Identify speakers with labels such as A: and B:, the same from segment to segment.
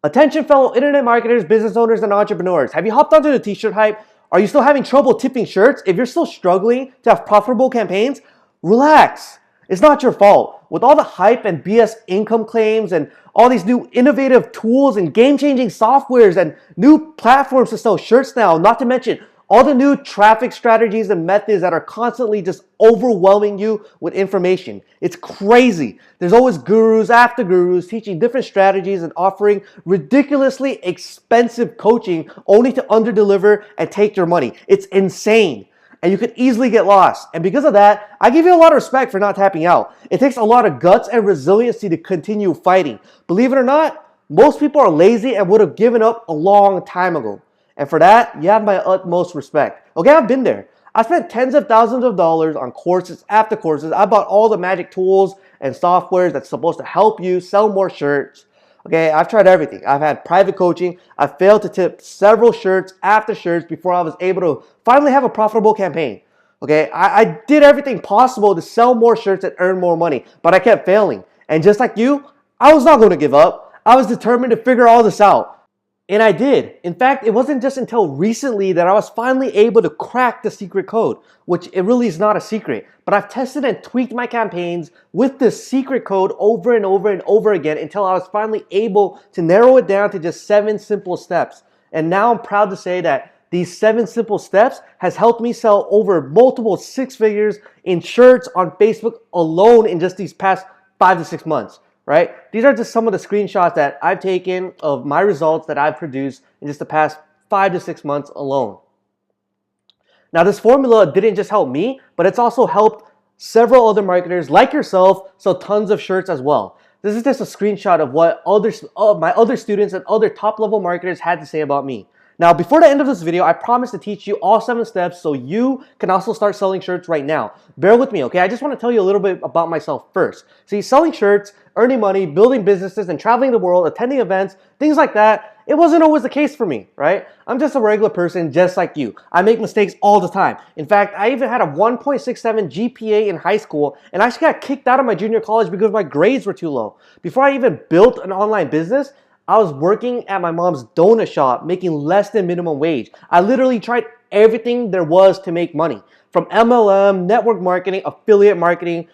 A: Attention fellow internet marketers, business owners, and entrepreneurs. Have you hopped onto the t-shirt hype? Are you still having trouble tipping shirts? If you're still struggling to have profitable campaigns, relax. It's not your fault. With all the hype and BS income claims and all these new innovative tools and game-changing softwares and new platforms to sell shirts now, not to mention all the new traffic strategies and methods that are constantly just overwhelming you with information. It's crazy. There's always gurus after gurus teaching different strategies and offering ridiculously expensive coaching only to underdeliver and take your money. It's insane. And you could easily get lost. And because of that, I give you a lot of respect for not tapping out. It takes a lot of guts and resiliency to continue fighting. Believe it or not, most people are lazy and would have given up a long time ago. And for that, you have my utmost respect. Okay, I've been there. I spent tens of thousands of dollars on courses after courses. I bought all the magic tools and softwares that's supposed to help you sell more shirts. Okay, I've tried everything. I've had private coaching. I failed to tip several shirts after shirts before I was able to finally have a profitable campaign. Okay, I did everything possible to sell more shirts and earn more money, but I kept failing. And just like you, I was not going to give up. I was determined to figure all this out. And I did. In fact, it wasn't just until recently that I was finally able to crack the secret code, which it really is not a secret. But I've tested and tweaked my campaigns with this secret code over and over and over again until I was finally able to narrow it down to just 7 simple steps. And now I'm proud to say that these 7 simple steps has helped me sell over multiple 6 figures in shirts on Facebook alone in just these past 5 to 6 months. Right? These are just some of the screenshots that I've taken of my results that I've produced in just the past 5 to 6 months alone. Now, this formula didn't just help me, but it's also helped several other marketers like yourself sell tons of shirts as well. This is just a screenshot of what my other students and other top-level marketers had to say about me. Now, before the end of this video, I promise to teach you all 7 steps so you can also start selling shirts right now. Bear with me, okay? I just want to tell you a little bit about myself first. See, selling shirts, earning money, building businesses, and traveling the world, attending events, things like that, it wasn't always the case for me, right? I'm just a regular person just like you. I make mistakes all the time. In fact, I even had a 1.67 GPA in high school, and I actually got kicked out of my junior college because my grades were too low. Before I even built an online business, I was working at my mom's donut shop making less than minimum wage. I literally tried everything there was to make money. From MLM, network marketing, affiliate marketing,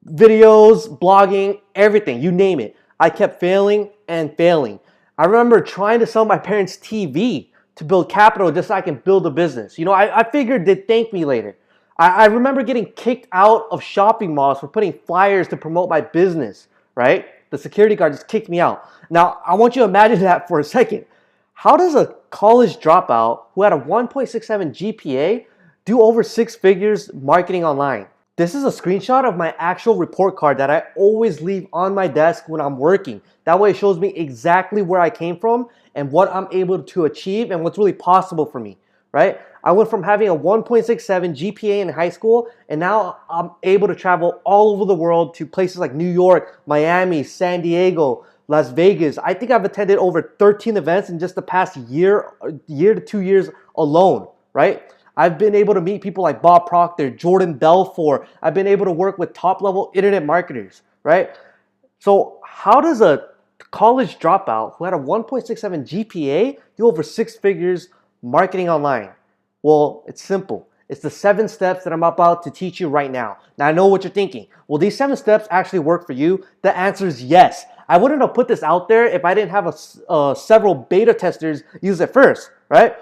A: videos, blogging, everything, you name it. I kept failing and failing. I remember trying to sell my parents' TV to build capital just so I can build a business. You know, I figured they'd thank me later. I remember getting kicked out of shopping malls for putting flyers to promote my business, right? The security guard just kicked me out. Now, I want you to imagine that for a second. How does a college dropout who had a 1.67 GPA do over 6 figures marketing online? This is a screenshot of my actual report card that I always leave on my desk when I'm working. That way it shows me exactly where I came from and what I'm able to achieve and what's really possible for me, right? I went from having a 1.67 GPA in high school, and now I'm able to travel all over the world to places like New York, Miami, San Diego, Las Vegas. I think I've attended over 13 events in just the past year to 2 years alone, right? I've been able to meet people like Bob Proctor, Jordan Belfort. I've been able to work with top-level internet marketers, right? So how does a college dropout who had a 1.67 GPA do over 6 figures marketing online? Well, it's simple. It's the 7 steps that I'm about to teach you right now. Now, I know what you're thinking. Will these 7 steps actually work for you? The answer is yes. I wouldn't have put this out there if I didn't have several beta testers use it first, right?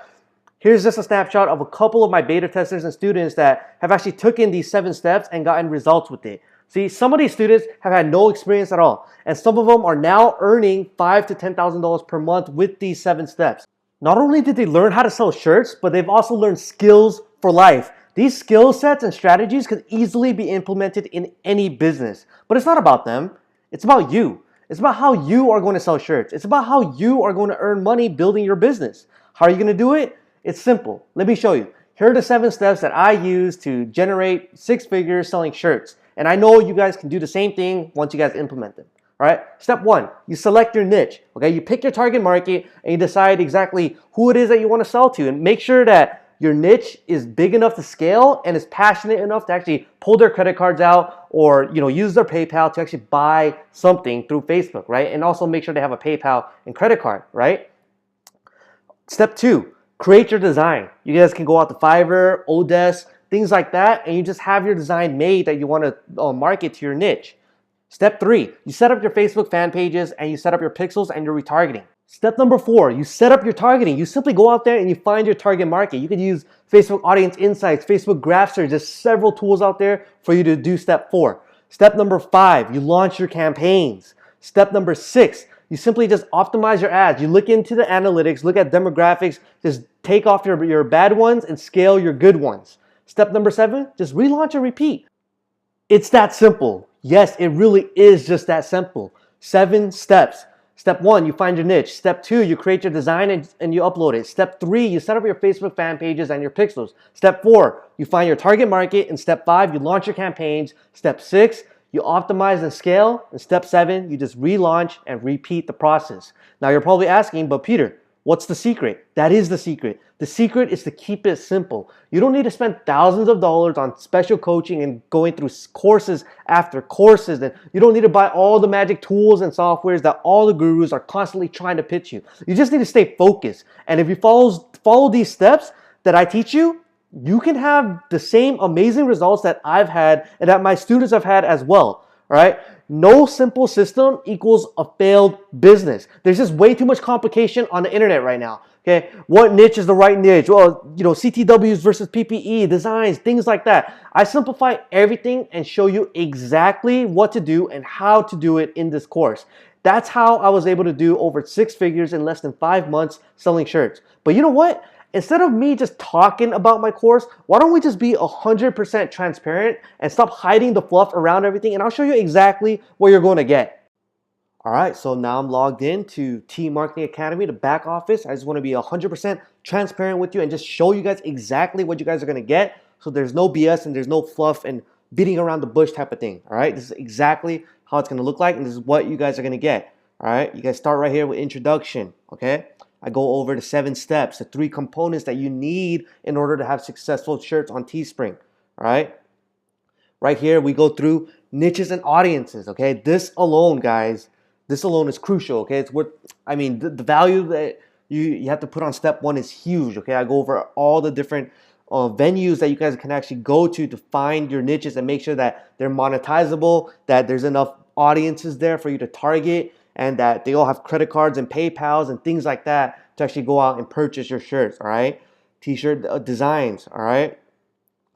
A: Here's just a snapshot of a couple of my beta testers and students that have actually taken these 7 steps and gotten results with it. See, some of these students have had no experience at all, and some of them are now earning $5,000 to $10,000 per month with these 7 steps. Not only did they learn how to sell shirts, but they've also learned skills for life. These skill sets and strategies could easily be implemented in any business. But it's not about them. It's about you. It's about how you are going to sell shirts. It's about how you are going to earn money building your business. How are you going to do it? It's simple. Let me show you. Here are the 7 steps that I use to generate 6 figures selling shirts. And I know you guys can do the same thing once you guys implement them. All right. Step 1, you select your niche. Okay. You pick your target market and you decide exactly who it is that you want to sell to, and make sure that your niche is big enough to scale and is passionate enough to actually pull their credit cards out or use their PayPal to actually buy something through Facebook, right? And also make sure they have a PayPal and credit card, right? Step 2, create your design. You guys can go out to Fiverr, Odesk, things like that, and you just have your design made that you want to market to your niche. Step 3, you set up your Facebook fan pages and you set up your pixels and your retargeting. Step number 4, you set up your targeting. You simply go out there and you find your target market. You can use Facebook Audience Insights, Facebook Graph Search. There's several tools out there for you to do step 4. Step number 5, you launch your campaigns. Step number 6, you simply just optimize your ads. You look into the analytics, look at demographics, just take off your bad ones and scale your good ones. Step number 7, just relaunch and repeat. It's that simple. Yes, it really is just that simple. 7 steps. Step 1, you find your niche. Step 2, you create your design and you upload it. Step 3, you set up your Facebook fan pages and your pixels. Step 4, you find your target market. And step 5, you launch your campaigns. Step 6, you optimize and scale. And step 7, you just relaunch and repeat the process. Now you're probably asking, but Peter, what's the secret? That is the secret. The secret is to keep it simple. You don't need to spend thousands of dollars on special coaching and going through courses after courses. And you don't need to buy all the magic tools and softwares that all the gurus are constantly trying to pitch you. You just need to stay focused. And if you follow these steps that I teach you, you can have the same amazing results that I've had and that my students have had as well. All right. No simple system equals a failed business. There's just way too much complication on the internet right now. Okay, what niche is the right niche? Well, CTWs versus PPE, designs, things like that. I simplify everything and show you exactly what to do and how to do it in this course. That's how I was able to do over 6 figures in less than 5 months selling shirts. But you know what? Instead of me just talking about my course, why don't we just be 100% transparent and stop hiding the fluff around everything, and I'll show you exactly what you're going to get. All right, so now I'm logged in to T Marketing Academy, the back office. I just want to be 100% transparent with you and just show you guys exactly what you guys are going to get. So there's no BS and there's no fluff and beating around the bush type of thing. All right, this is exactly how it's going to look like, and this is what you guys are going to get. All right, you guys start right here with introduction. Okay, I go over the 7 steps, the 3 components that you need in order to have successful shirts on Teespring. All right, right here we go through niches and audiences. Okay, this alone, guys. This alone is crucial, okay? It's worth, the value that you have to put on step 1 is huge, okay? I go over all the different venues that you guys can actually go to find your niches and make sure that they're monetizable, that there's enough audiences there for you to target, and that they all have credit cards and PayPals and things like that to actually go out and purchase your shirts, all right? T-shirt designs, all right?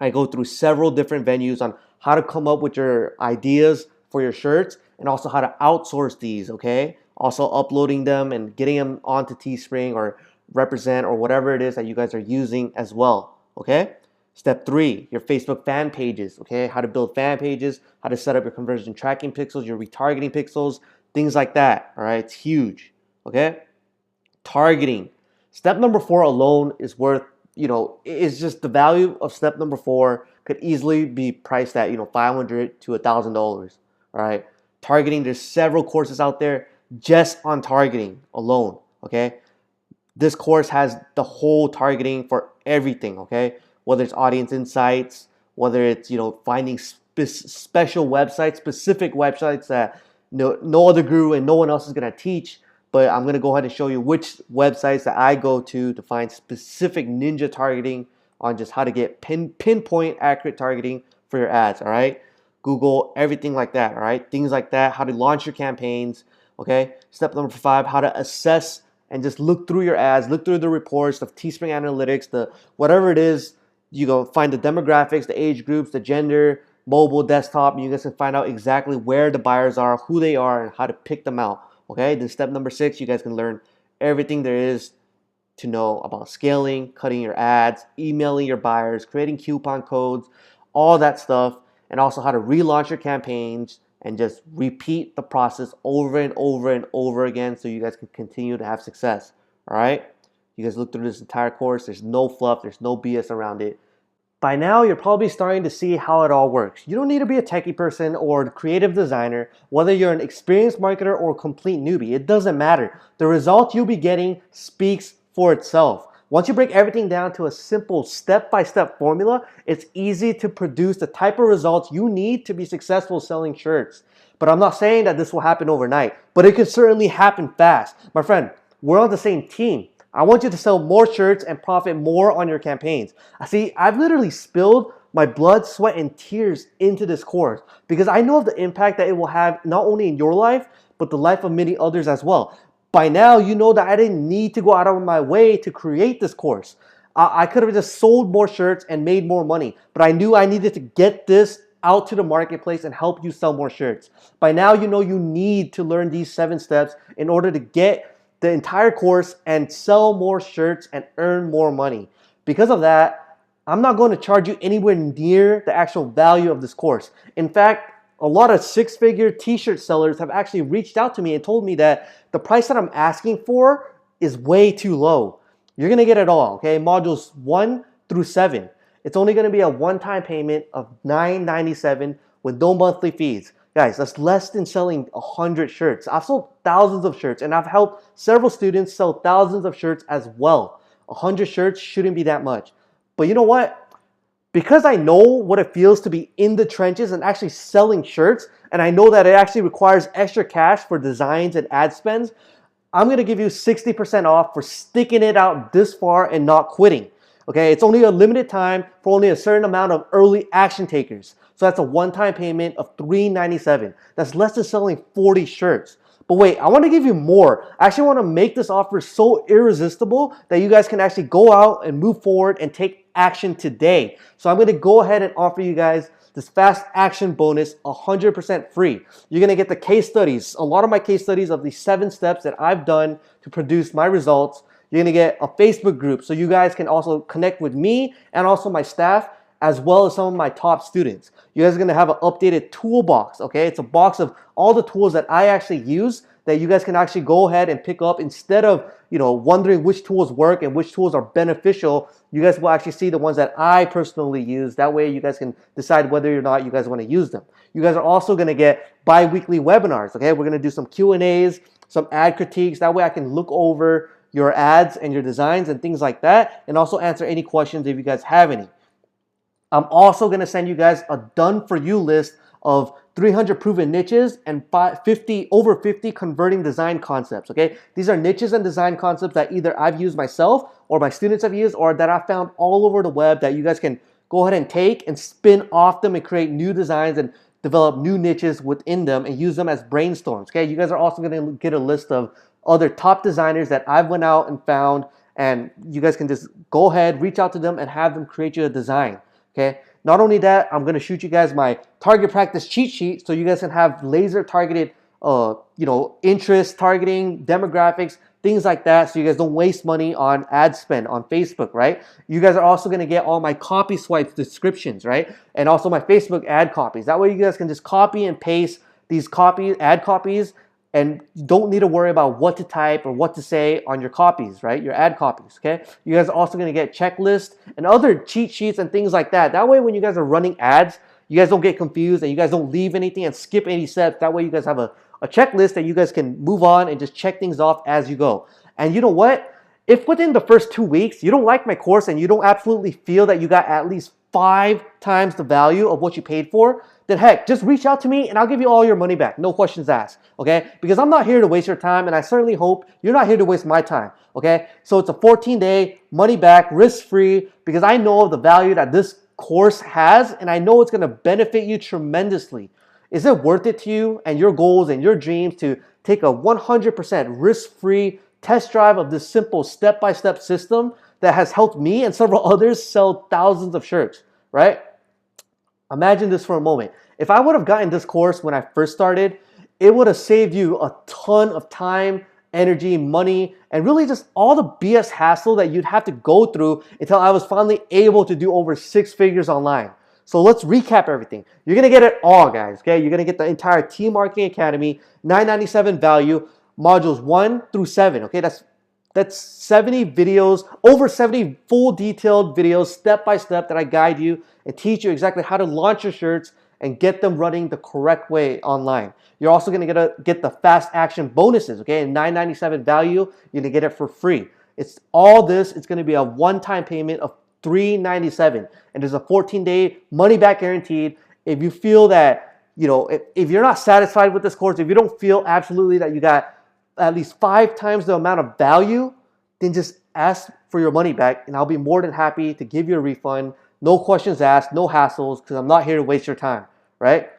A: I go through several different venues on how to come up with your ideas for your shirts, and also how to outsource these, okay? Also uploading them and getting them onto Teespring or Represent or whatever it is that you guys are using as well, okay? Step 3, your Facebook fan pages, okay? How to build fan pages, how to set up your conversion tracking pixels, your retargeting pixels, things like that, all right? It's huge, okay? Targeting. Step number 4 alone is worth, it's just the value of step number 4 could easily be priced at, $500 to $1,000, all right? Targeting, there's several courses out there just on targeting alone, okay? This course has the whole targeting for everything, okay? Whether it's audience insights, whether it's, finding special websites, specific websites that no other guru and no one else is going to teach, but I'm going to go ahead and show you which websites that I go to find specific ninja targeting on just how to get pinpoint accurate targeting for your ads, all right? Google, everything like that, all right? Things like that, how to launch your campaigns, okay? Step number 5, how to assess and just look through your ads, look through the reports, the Teespring analytics, the whatever it is, you go find the demographics, the age groups, the gender, mobile, desktop, and you guys can find out exactly where the buyers are, who they are, and how to pick them out, okay? Then step number 6, you guys can learn everything there is to know about scaling, cutting your ads, emailing your buyers, creating coupon codes, all that stuff, and also how to relaunch your campaigns and just repeat the process over and over and over again so you guys can continue to have success, all right? You guys look through this entire course. There's no fluff. There's no BS around it. By now, you're probably starting to see how it all works. You don't need to be a techie person or a creative designer, whether you're an experienced marketer or a complete newbie. It doesn't matter. The result you'll be getting speaks for itself. Once you break everything down to a simple step-by-step formula, it's easy to produce the type of results you need to be successful selling shirts. But I'm not saying that this will happen overnight, but it can certainly happen fast. My friend, we're on the same team. I want you to sell more shirts and profit more on your campaigns. See, I've literally spilled my blood, sweat, and tears into this course because I know of the impact that it will have not only in your life, but the life of many others as well. By now, you know that I didn't need to go out of my way to create this course. I could have just sold more shirts and made more money, but I knew I needed to get this out to the marketplace and help you sell more shirts. By now, you know you need to learn these 7 steps in order to get the entire course and sell more shirts and earn more money. Because of that, I'm not going to charge you anywhere near the actual value of this course. In fact, a lot of 6-figure t-shirt sellers have actually reached out to me and told me that the price that I'm asking for is way too low. You're going to get it all, okay? Modules 1 through 7. It's only going to be a one-time payment of $9.97 with no monthly fees. Guys, that's less than selling 100 shirts. I've sold thousands of shirts, and I've helped several students sell thousands of shirts as well. 100 shirts shouldn't be that much. But you know what? Because I know what it feels to be in the trenches and actually selling shirts, and I know that it actually requires extra cash for designs and ad spends, I'm going to give you 60% off for sticking it out this far and not quitting. Okay, it's only a limited time for only a certain amount of early action takers. So that's a one-time payment of $397. That's less than selling 40 shirts. But wait, I want to give you more. I actually want to make this offer so irresistible that you guys can actually go out and move forward and take action today. So I'm going to go ahead and offer you guys this fast action bonus 100% free. You're going to get the case studies, a lot of my case studies of the 7 steps that I've done to produce my results. You're going to get a Facebook group so you guys can also connect with me and also my staff, as well as some of my top students. You guys are gonna have an updated toolbox, okay? It's a box of all the tools that I actually use that you guys can actually go ahead and pick up instead of, wondering which tools work and which tools are beneficial. You guys will actually see the ones that I personally use. That way you guys can decide whether or not you guys wanna use them. You guys are also gonna get bi-weekly webinars, okay? We're gonna do some Q&As, some ad critiques. That way I can look over your ads and your designs and things like that, and also answer any questions if you guys have any. I'm also going to send you guys a done for you list of 300 proven niches and over 50 converting design concepts, okay? These are niches and design concepts that either I've used myself or my students have used or that I found all over the web that you guys can go ahead and take and spin off them and create new designs and develop new niches within them and use them as brainstorms, okay? You guys are also going to get a list of other top designers that I've went out and found, and you guys can just go ahead, reach out to them and have them create you a design. Okay. Not only that, I'm going to shoot you guys my target practice cheat sheet so you guys can have laser targeted, interest targeting, demographics, things like that, so you guys don't waste money on ad spend on Facebook, right? You guys are also going to get all my copy swipes descriptions, right? And also my Facebook ad copies. That way you guys can just copy and paste these ad copies, and you don't need to worry about what to type or what to say on your copies, right? Your ad copies, okay? You guys are also gonna get checklists and other cheat sheets and things like that. That way when you guys are running ads, you guys don't get confused and you guys don't leave anything and skip any steps. That way you guys have a checklist that you guys can move on and just check things off as you go. And you know what? If within the first 2 weeks you don't like my course and you don't absolutely feel that you got at least 5 times the value of what you paid for, then heck, just reach out to me and I'll give you all your money back. No questions asked, okay? Because I'm not here to waste your time, and I certainly hope you're not here to waste my time, okay? So it's a 14-day money back, risk-free, because I know the value that this course has, and I know it's gonna benefit you tremendously. Is it worth it to you and your goals and your dreams to take a 100% risk-free test drive of this simple step-by-step system that has helped me and several others sell thousands of shirts, right? Imagine this for a moment. If I would have gotten this course when I first started, it would have saved you a ton of time, energy, money, and really just all the BS hassle that you'd have to go through until I was finally able to do over 6 figures online. So let's recap everything. You're gonna get it all, guys, okay? You're gonna get the entire Team Marketing Academy, $997 value, modules 1 through 7, okay? That's 70 videos, over 70 full detailed videos, step by step, that I guide you and teach you exactly how to launch your shirts and get them running the correct way online. You're also gonna get the fast action bonuses, okay? And $997 value, you're gonna get it for free. It's all this. It's going to be a one-time payment of $397, and there's a 14-day money-back guaranteed. If you feel that, if you're not satisfied with this course, if you don't feel absolutely that you got at least 5 times the amount of value, then just ask for your money back, and I'll be more than happy to give you a refund. No questions asked, no hassles, because I'm not here to waste your time, right?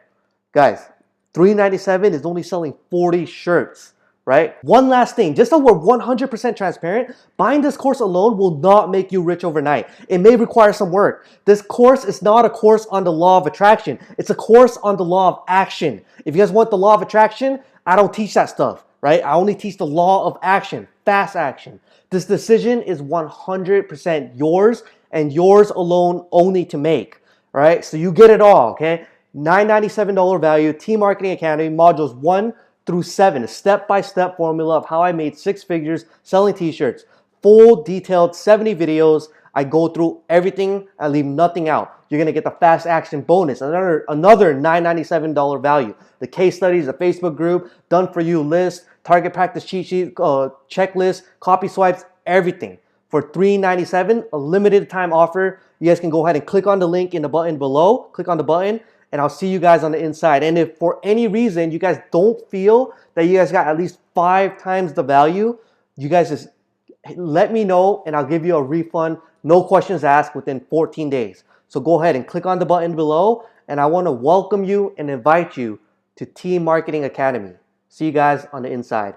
A: Guys, $397 is only selling 40 shirts, right? One last thing, just so we're 100% transparent, buying this course alone will not make you rich overnight. It may require some work. This course is not a course on the law of attraction. It's a course on the law of action. If you guys want the law of attraction, I don't teach that stuff, right? I only teach the law of action, fast action. This decision is 100% yours and yours alone only to make, right? So you get it all, okay? $997 value, Team Marketing Academy, modules 1 through 7, a step-by-step formula of how I made 6 figures selling t-shirts. Full detailed 70 videos. I go through everything. I leave nothing out. You're going to get the fast action bonus, another $997 value. The case studies, the Facebook group, done for you list, target practice cheat sheet, checklist, copy swipes, everything. For $397, a limited time offer. You guys can go ahead and click on the link in the button below. Click on the button, and I'll see you guys on the inside. And if for any reason you guys don't feel that you guys got at least 5 times the value, you guys just let me know and I'll give you a refund. No questions asked within 14 days. So go ahead and click on the button below, and I want to welcome you and invite you to Team Marketing Academy. See you guys on the inside.